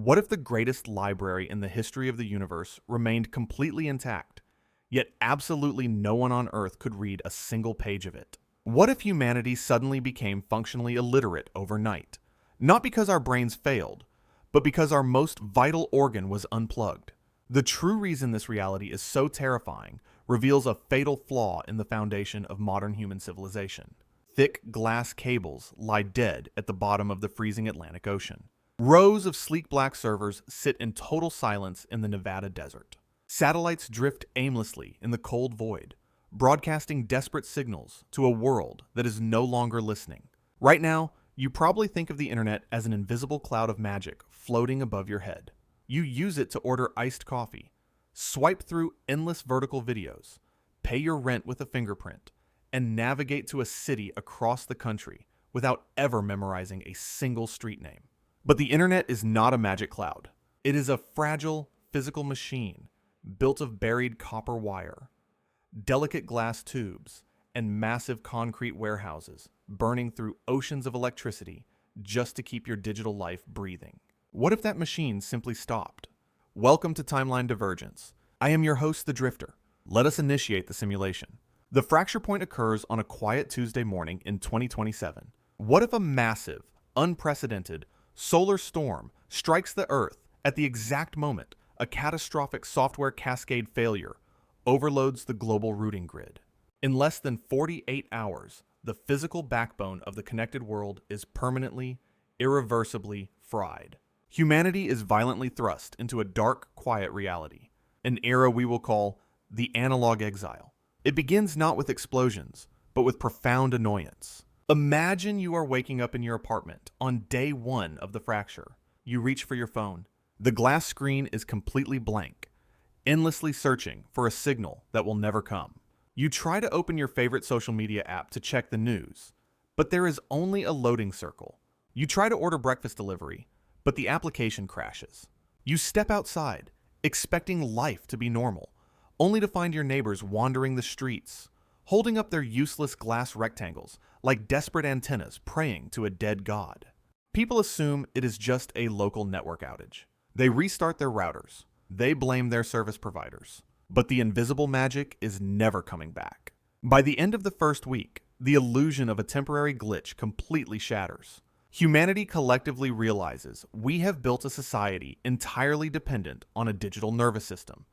What if the greatest library in the history of the universe remained completely intact, yet absolutely no one on Earth could read a single page of it? What if humanity suddenly became functionally illiterate overnight? Not because our brains failed, but because our most vital organ was unplugged. The true reason this reality is so terrifying reveals a fatal flaw in the foundation of modern human civilization. Thick glass cables lie dead at the bottom of the freezing Atlantic Ocean. Rows of sleek black servers sit in total silence in the Nevada desert. Satellites drift aimlessly in the cold void, broadcasting desperate signals to a world that is no longer listening. Right now, you probably think of the internet as an invisible cloud of magic floating above your head. You use it to order iced coffee, swipe through endless vertical videos, pay your rent with a fingerprint, and navigate to a city across the country without ever memorizing a single street name. But the internet is not a magic cloud. It is a fragile, physical machine built of buried copper wire, delicate glass tubes, and massive concrete warehouses burning through oceans of electricity just to keep your digital life breathing. What if that machine simply stopped? Welcome to Timeline Divergence. I am your host, The Drifter. Let us initiate the simulation. The fracture point occurs on a quiet Tuesday morning in 2027. What if a massive, unprecedented, solar storm strikes the Earth at the exact moment a catastrophic software cascade failure overloads the global routing grid? In less than 48 hours, the physical backbone of the connected world is permanently, irreversibly fried. Humanity is violently thrust into a dark, quiet reality, an era we will call the analog exile. It begins not with explosions, but with profound annoyance. Imagine you are waking up in your apartment on day one of the fracture. You reach for your phone. The glass screen is completely blank, endlessly searching for a signal that will never come. You try to open your favorite social media app to check the news, but there is only a loading circle. You try to order breakfast delivery, but the application crashes. You step outside, expecting life to be normal, only to find your neighbors wandering the streets, holding up their useless glass rectangles like desperate antennas praying to a dead god. People assume it is just a local network outage. They restart their routers. They blame their service providers. But the invisible magic is never coming back. By the end of the first week, the illusion of a temporary glitch completely shatters. Humanity collectively realizes we have built a society entirely dependent on a digital nervous system,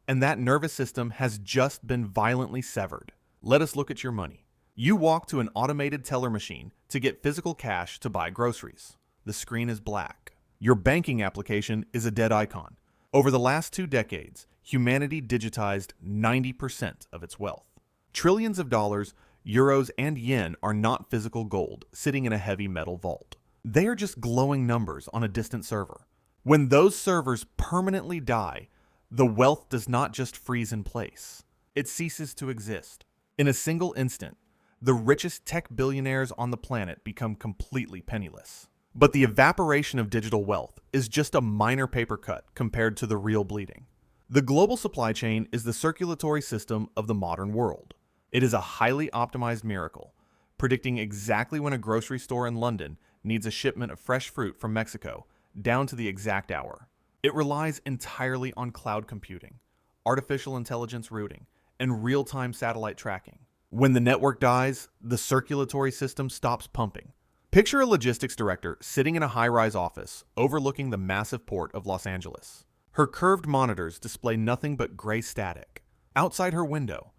and that nervous system has just been violently severed. Let us look at your money. You walk to an automated teller machine to get physical cash to buy groceries. The screen is black. Your banking application is a dead icon. Over the last 2 decades, humanity digitized 90% of its wealth. Trillions of dollars, euros, and yen are not physical gold sitting in a heavy metal vault. They are just glowing numbers on a distant server. When those servers permanently die, the wealth does not just freeze in place. It ceases to exist. In a single instant, the richest tech billionaires on the planet become completely penniless. But the evaporation of digital wealth is just a minor paper cut compared to the real bleeding. The global supply chain is the circulatory system of the modern world. It is a highly optimized miracle, predicting exactly when a grocery store in London needs a shipment of fresh fruit from Mexico, down to the exact hour. It relies entirely on cloud computing, artificial intelligence routing, and real-time satellite tracking. When the network dies, the circulatory system stops pumping. Picture a logistics director sitting in a high-rise office overlooking the massive port of Los Angeles. Her curved monitors display nothing but gray static. Outside her window,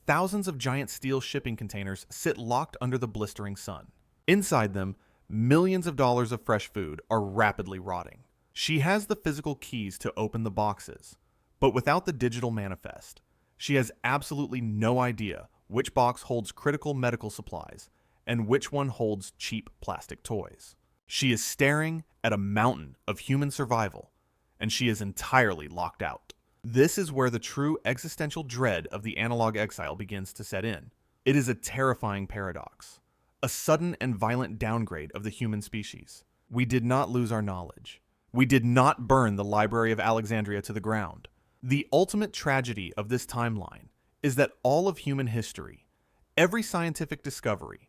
thousands of giant steel shipping containers sit locked under the blistering sun. Inside them, millions of dollars of fresh food are rapidly rotting. She has the physical keys to open the boxes, but without the digital manifest, she has absolutely no idea which box holds critical medical supplies and which one holds cheap plastic toys. She is staring at a mountain of human survival, and she is entirely locked out. This is where the true existential dread of the analog exile begins to set in. It is a terrifying paradox, a sudden and violent downgrade of the human species. We did not lose our knowledge. We did not burn the Library of Alexandria to the ground. The ultimate tragedy of this timeline is that all of human history, every scientific discovery,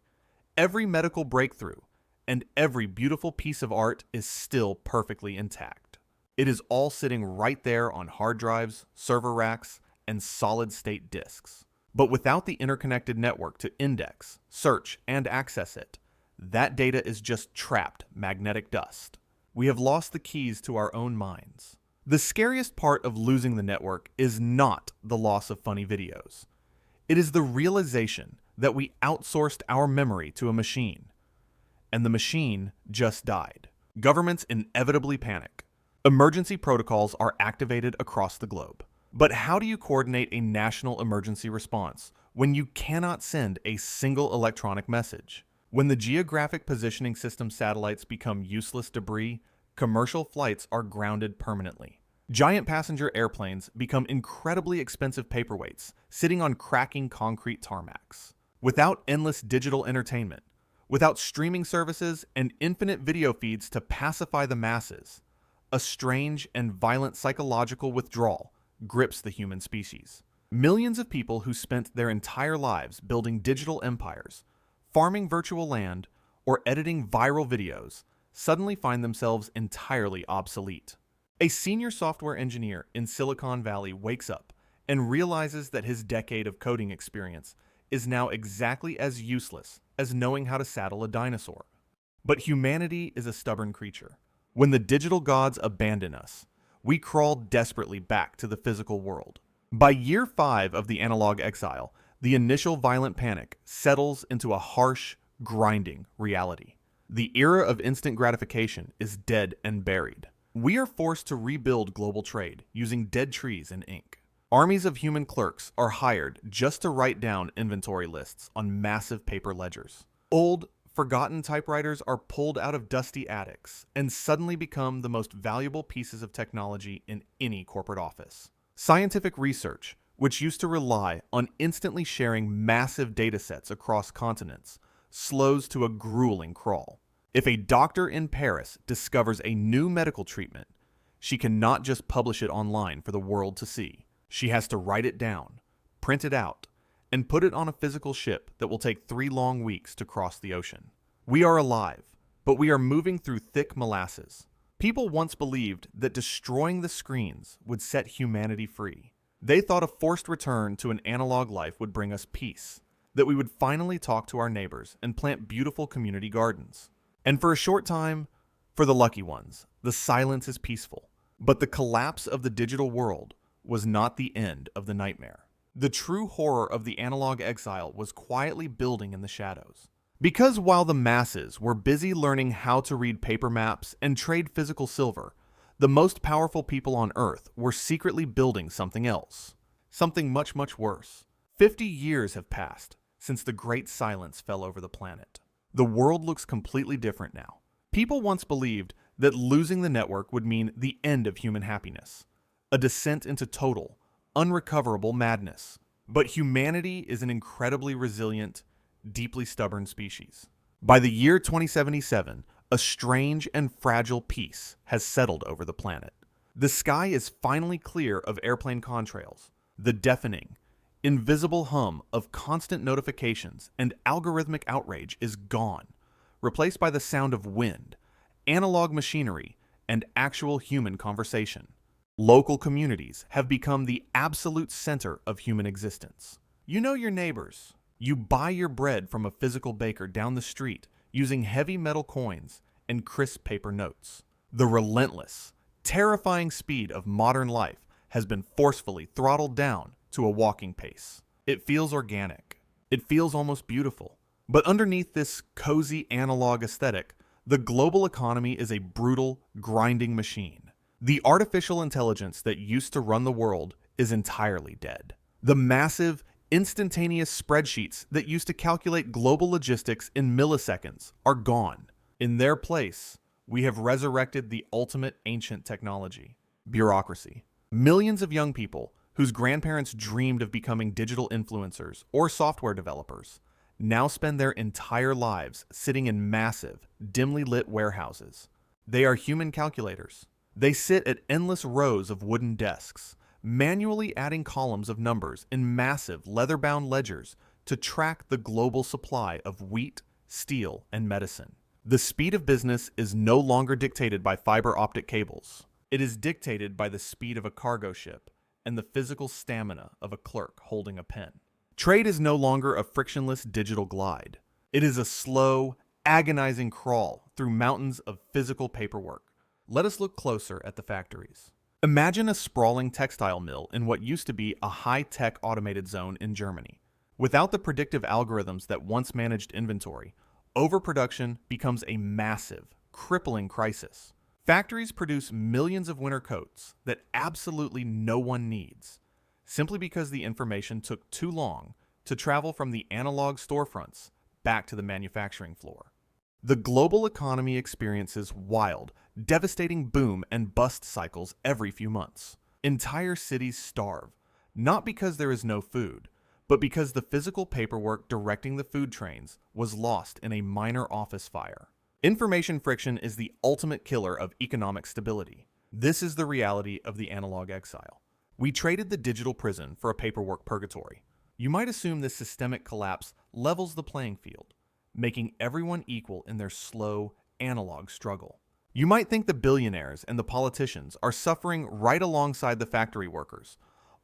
every medical breakthrough, and every beautiful piece of art is still perfectly intact. It is all sitting right there on hard drives, server racks, and solid-state disks. But without the interconnected network to index, search, and access it, that data is just trapped magnetic dust. We have lost the keys to our own minds. The scariest part of losing the network is not the loss of funny videos. It is the realization that we outsourced our memory to a machine, and the machine just died. Governments inevitably panic. Emergency protocols are activated across the globe. But how do you coordinate a national emergency response when you cannot send a single electronic message? When the geographic positioning system satellites become useless debris, commercial flights are grounded permanently. Giant passenger airplanes become incredibly expensive paperweights sitting on cracking concrete tarmacs. Without endless digital entertainment, without streaming services and infinite video feeds to pacify the masses, a strange and violent psychological withdrawal grips the human species. Millions of people who spent their entire lives building digital empires, farming virtual land, or editing viral videos suddenly find themselves entirely obsolete. A senior software engineer in Silicon Valley wakes up and realizes that his decade of coding experience is now exactly as useless as knowing how to saddle a dinosaur. But humanity is a stubborn creature. When the digital gods abandon us, we crawl desperately back to the physical world. By year 5 of the analog exile, the initial violent panic settles into a harsh, grinding reality. The era of instant gratification is dead and buried. We are forced to rebuild global trade using dead trees and ink. Armies of human clerks are hired just to write down inventory lists on massive paper ledgers. Old, forgotten typewriters are pulled out of dusty attics and suddenly become the most valuable pieces of technology in any corporate office. Scientific research, which used to rely on instantly sharing massive data sets across continents, slows to a grueling crawl. If a doctor in Paris discovers a new medical treatment, she cannot just publish it online for the world to see. She has to write it down, print it out, and put it on a physical ship that will take 3 long weeks to cross the ocean. We are alive, but we are moving through thick molasses. People once believed that destroying the screens would set humanity free. They thought a forced return to an analog life would bring us peace, that we would finally talk to our neighbors and plant beautiful community gardens. And for a short time, for the lucky ones, the silence is peaceful. But the collapse of the digital world was not the end of the nightmare. The true horror of the analog exile was quietly building in the shadows. Because while the masses were busy learning how to read paper maps and trade physical silver, the most powerful people on Earth were secretly building something else. Something much, much worse. 50 years have passed since the Great Silence fell over the planet. The world looks completely different now. People once believed that losing the network would mean the end of human happiness, a descent into total, unrecoverable madness. But humanity is an incredibly resilient, deeply stubborn species. By the year 2077, a strange and fragile peace has settled over the planet. The sky is finally clear of airplane contrails. The deafening, invisible hum of constant notifications and algorithmic outrage is gone, replaced by the sound of wind, analog machinery, and actual human conversation. Local communities have become the absolute center of human existence. You know your neighbors. You buy your bread from a physical baker down the street using heavy metal coins and crisp paper notes. The relentless, terrifying speed of modern life has been forcefully throttled down to a walking pace. It feels organic. It feels almost beautiful. But underneath this cozy analog aesthetic, the global economy is a brutal, grinding machine. The artificial intelligence that used to run the world is entirely dead. The massive, instantaneous spreadsheets that used to calculate global logistics in milliseconds are gone. In their place, we have resurrected the ultimate ancient technology: bureaucracy. Millions of young people whose grandparents dreamed of becoming digital influencers or software developers now spend their entire lives sitting in massive, dimly lit warehouses. They are human calculators. They sit at endless rows of wooden desks, manually adding columns of numbers in massive leather-bound ledgers to track the global supply of wheat, steel, and medicine. The speed of business is no longer dictated by fiber optic cables. It is dictated by the speed of a cargo ship and the physical stamina of a clerk holding a pen. Trade is no longer a frictionless digital glide. It is a slow, agonizing crawl through mountains of physical paperwork. Let us look closer at the factories. Imagine a sprawling textile mill in what used to be a high-tech automated zone in Germany. Without the predictive algorithms that once managed inventory, overproduction becomes a massive, crippling crisis. Factories produce millions of winter coats that absolutely no one needs, simply because the information took too long to travel from the analog storefronts back to the manufacturing floor. The global economy experiences wild, devastating boom and bust cycles every few months. Entire cities starve, not because there is no food, but because the physical paperwork directing the food trains was lost in a minor office fire. Information friction is the ultimate killer of economic stability. This is the reality of the analog exile. We traded the digital prison for a paperwork purgatory. You might assume this systemic collapse levels the playing field, making everyone equal in their slow, analog struggle. You might think the billionaires and the politicians are suffering right alongside the factory workers,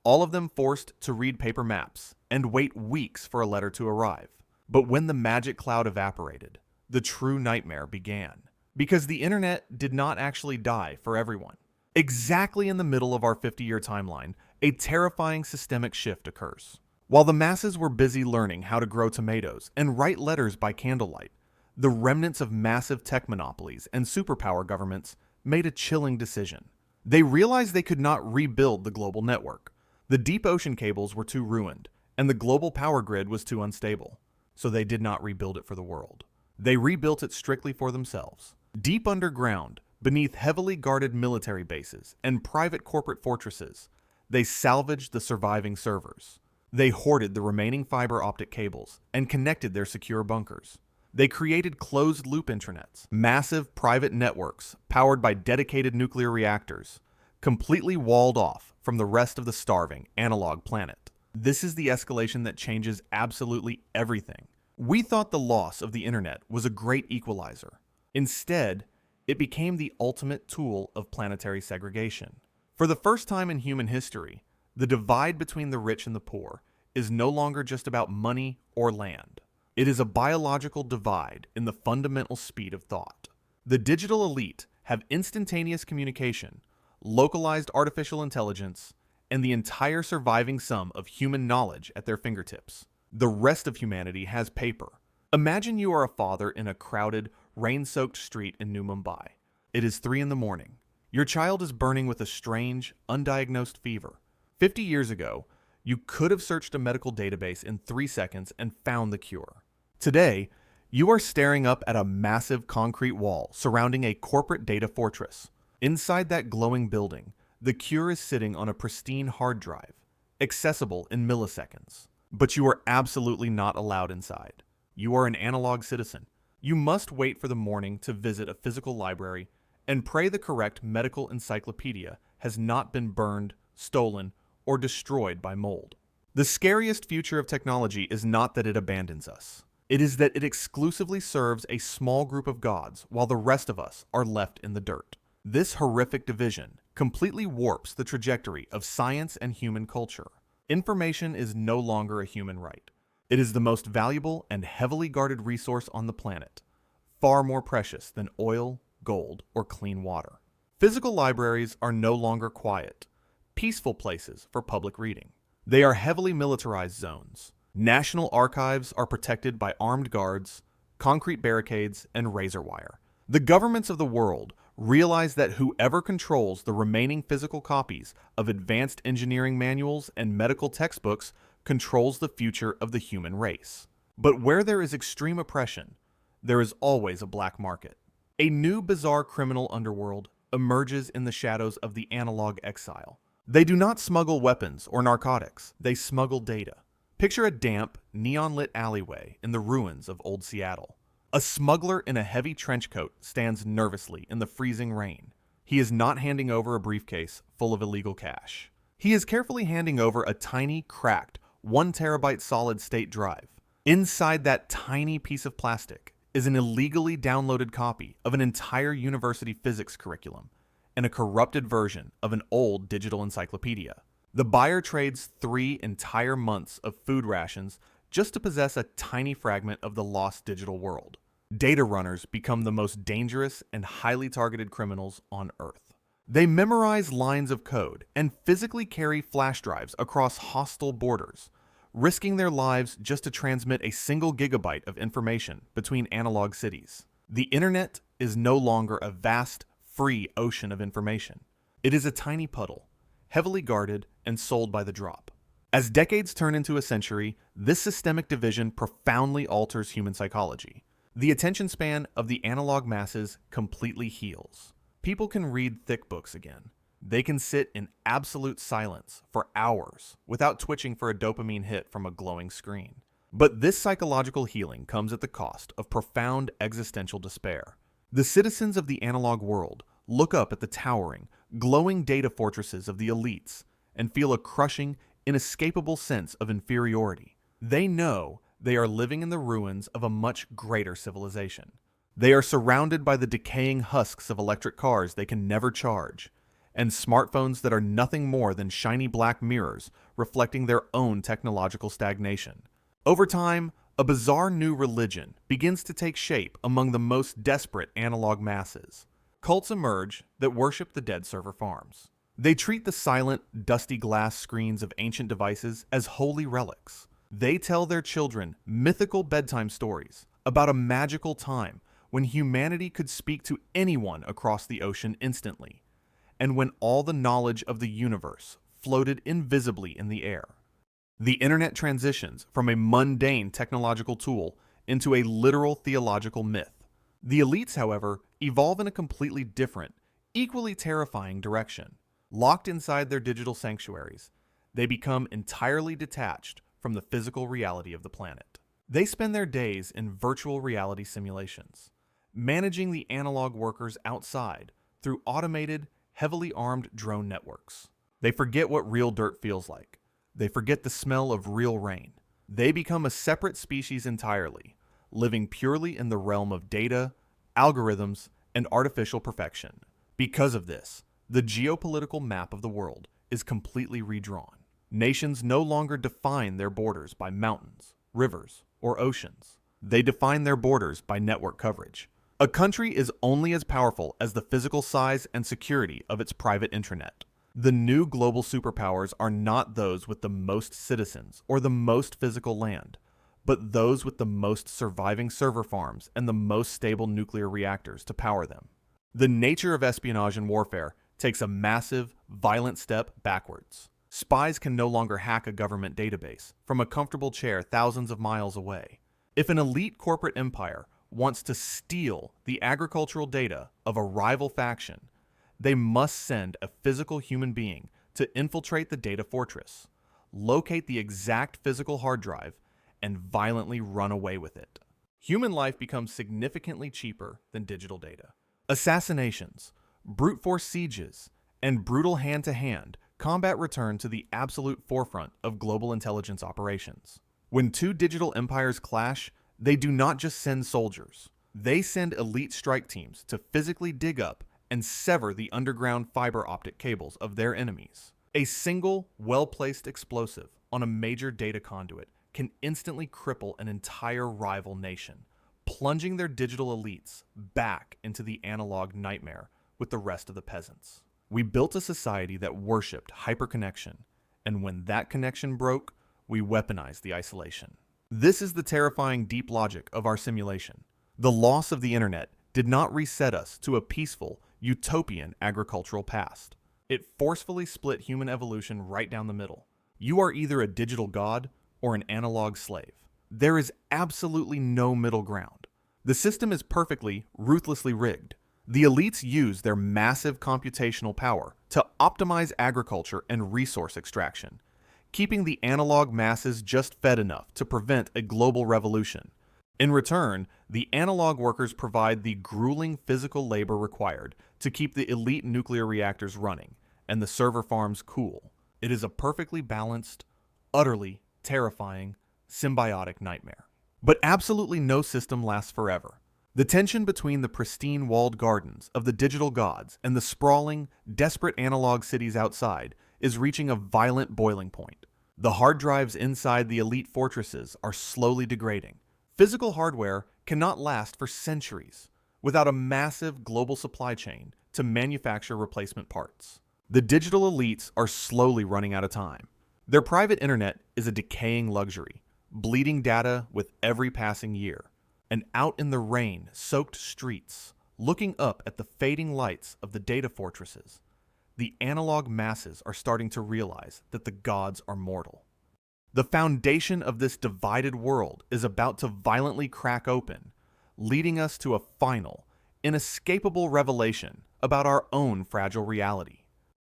all of them forced to read paper maps and wait weeks for a letter to arrive. But when the magic cloud evaporated, the true nightmare began. Because the internet did not actually die for everyone. Exactly in the middle of our 50-year timeline, a terrifying systemic shift occurs. While the masses were busy learning how to grow tomatoes and write letters by candlelight, the remnants of massive tech monopolies and superpower governments made a chilling decision. They realized they could not rebuild the global network. The deep ocean cables were too ruined, and the global power grid was too unstable, so they did not rebuild it for the world. They rebuilt it strictly for themselves. Deep underground, beneath heavily guarded military bases and private corporate fortresses, they salvaged the surviving servers. They hoarded the remaining fiber optic cables and connected their secure bunkers. They created closed-loop intranets, massive private networks powered by dedicated nuclear reactors, completely walled off from the rest of the starving analog planet. This is the escalation that changes absolutely everything. We thought the loss of the internet was a great equalizer. Instead, it became the ultimate tool of planetary segregation. For the first time in human history, the divide between the rich and the poor is no longer just about money or land. It is a biological divide in the fundamental speed of thought. The digital elite have instantaneous communication, localized artificial intelligence, and the entire surviving sum of human knowledge at their fingertips. The rest of humanity has paper. Imagine you are a father in a crowded, rain-soaked street in New Mumbai. It is 3 a.m. Your child is burning with a strange, undiagnosed fever. 50 years ago, you could have searched a medical database in 3 seconds and found the cure. Today, you are staring up at a massive concrete wall surrounding a corporate data fortress. Inside that glowing building, the cure is sitting on a pristine hard drive, accessible in milliseconds. But you are absolutely not allowed inside. You are an analog citizen. You must wait for the morning to visit a physical library and pray the correct medical encyclopedia has not been burned, stolen, or destroyed by mold. The scariest future of technology is not that it abandons us. It is that it exclusively serves a small group of gods while the rest of us are left in the dirt. This horrific division completely warps the trajectory of science and human culture. Information is no longer a human right. It is the most valuable and heavily guarded resource on the planet, far more precious than oil, gold, or clean water. Physical libraries are no longer quiet, peaceful places for public reading. They are heavily militarized zones. National archives are protected by armed guards, concrete barricades, and razor wire. The governments of the world realize that whoever controls the remaining physical copies of advanced engineering manuals and medical textbooks controls the future of the human race. But where there is extreme oppression, there is always a black market. A new bizarre criminal underworld emerges in the shadows of the analog exile. They do not smuggle weapons or narcotics, they smuggle data. Picture a damp, neon-lit alleyway in the ruins of old Seattle. A smuggler in a heavy trench coat stands nervously in the freezing rain. He is not handing over a briefcase full of illegal cash. He is carefully handing over a tiny, cracked, 1 terabyte solid-state drive. Inside that tiny piece of plastic is an illegally downloaded copy of an entire university physics curriculum and a corrupted version of an old digital encyclopedia. The buyer trades 3 entire months of food rations just to possess a tiny fragment of the lost digital world. Data runners become the most dangerous and highly targeted criminals on Earth. They memorize lines of code and physically carry flash drives across hostile borders, risking their lives just to transmit a single gigabyte of information between analog cities. The internet is no longer a vast, free ocean of information. It is a tiny puddle, heavily guarded and sold by the drop. As decades turn into a century, this systemic division profoundly alters human psychology. The attention span of the analog masses completely heals. People can read thick books again. They can sit in absolute silence for hours without twitching for a dopamine hit from a glowing screen. But this psychological healing comes at the cost of profound existential despair. The citizens of the analog world look up at the towering, glowing data fortresses of the elites and feel a crushing, inescapable sense of inferiority. They know they are living in the ruins of a much greater civilization. They are surrounded by the decaying husks of electric cars they can never charge, and smartphones that are nothing more than shiny black mirrors reflecting their own technological stagnation. Over time, a bizarre new religion begins to take shape among the most desperate analog masses. Cults emerge that worship the dead server farms. They treat the silent, dusty glass screens of ancient devices as holy relics. They tell their children mythical bedtime stories about a magical time when humanity could speak to anyone across the ocean instantly, and when all the knowledge of the universe floated invisibly in the air. The internet transitions from a mundane technological tool into a literal theological myth. The elites, however, evolve in a completely different, equally terrifying direction. Locked inside their digital sanctuaries, they become entirely detached from the physical reality of the planet. They spend their days in virtual reality simulations, managing the analog workers outside through automated, heavily armed drone networks. They forget what real dirt feels like. They forget the smell of real rain. They become a separate species entirely, living purely in the realm of data, algorithms, and artificial perfection. Because of this, the geopolitical map of the world is completely redrawn. Nations no longer define their borders by mountains, rivers, or oceans. They define their borders by network coverage. A country is only as powerful as the physical size and security of its private intranet. The new global superpowers are not those with the most citizens or the most physical land, but those with the most surviving server farms and the most stable nuclear reactors to power them. The nature of espionage and warfare takes a massive, violent step backwards. Spies can no longer hack a government database from a comfortable chair thousands of miles away. If an elite corporate empire wants to steal the agricultural data of a rival faction, they must send a physical human being to infiltrate the data fortress, locate the exact physical hard drive, and violently run away with it. Human life becomes significantly cheaper than digital data. Assassinations, brute force sieges, and brutal hand-to-hand combat return to the absolute forefront of global intelligence operations. When two digital empires clash, they do not just send soldiers. They send elite strike teams to physically dig up and sever the underground fiber optic cables of their enemies. A single, well-placed explosive on a major data conduit can instantly cripple an entire rival nation, plunging their digital elites back into the analog nightmare with the rest of the peasants. We built a society that worshipped hyperconnection, and when that connection broke, we weaponized the isolation. This is the terrifying deep logic of our simulation. The loss of the internet did not reset us to a peaceful, utopian agricultural past. It forcefully split human evolution right down the middle. You are either a digital god or an analog slave. There is absolutely no middle ground. The system is perfectly, ruthlessly rigged. The elites use their massive computational power to optimize agriculture and resource extraction, keeping the analog masses just fed enough to prevent a global revolution. In return, the analog workers provide the grueling physical labor required to keep the elite nuclear reactors running and the server farms cool. It is a perfectly balanced, utterly terrifying, symbiotic nightmare. But absolutely no system lasts forever. The tension between the pristine walled gardens of the digital gods and the sprawling, desperate analog cities outside is reaching a violent boiling point. The hard drives inside the elite fortresses are slowly degrading. Physical hardware cannot last for centuries without a massive global supply chain to manufacture replacement parts. The digital elites are slowly running out of time. Their private internet is a decaying luxury, bleeding data with every passing year. And out in the rain-soaked streets, looking up at the fading lights of the data fortresses, the analog masses are starting to realize that the gods are mortal. The foundation of this divided world is about to violently crack open, leading us to a final, inescapable revelation about our own fragile reality.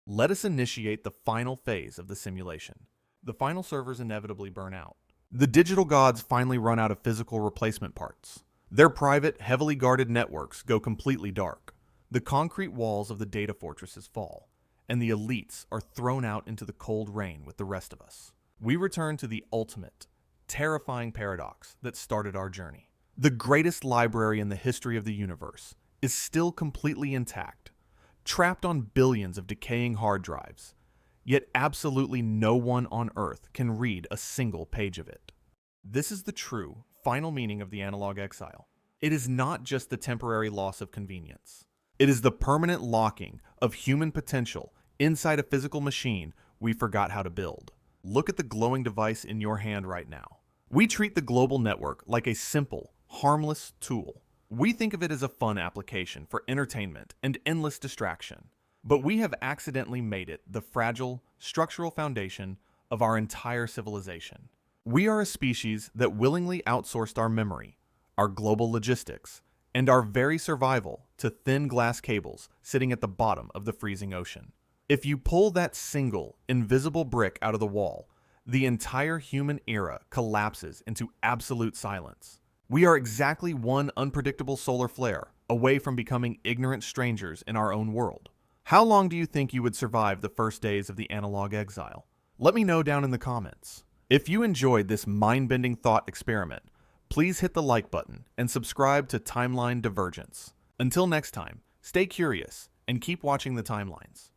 Let us initiate the final phase of the simulation. The final servers inevitably burn out. The digital gods finally run out of physical replacement parts. Their private, heavily guarded networks go completely dark. The concrete walls of the data fortresses fall, and the elites are thrown out into the cold rain with the rest of us. We return to the ultimate, terrifying paradox that started our journey. The greatest library in the history of the universe is still completely intact, trapped on billions of decaying hard drives, yet absolutely no one on Earth can read a single page of it. This is the true, final meaning of the analog exile. It is not just the temporary loss of convenience. It is the permanent locking of human potential inside a physical machine we forgot how to build. Look at the glowing device in your hand right now. We treat the global network like a simple, harmless tool. We think of it as a fun application for entertainment and endless distraction. But we have accidentally made it the fragile, structural foundation of our entire civilization. We are a species that willingly outsourced our memory, our global logistics, and our very survival to thin glass cables sitting at the bottom of the freezing ocean. If you pull that single, invisible brick out of the wall, the entire human era collapses into absolute silence. We are exactly one unpredictable solar flare away from becoming ignorant strangers in our own world. How long do you think you would survive the first days of the analog exile? Let me know down in the comments. If you enjoyed this mind-bending thought experiment, please hit the like button and subscribe to Timeline Divergence. Until next time, stay curious and keep watching the timelines.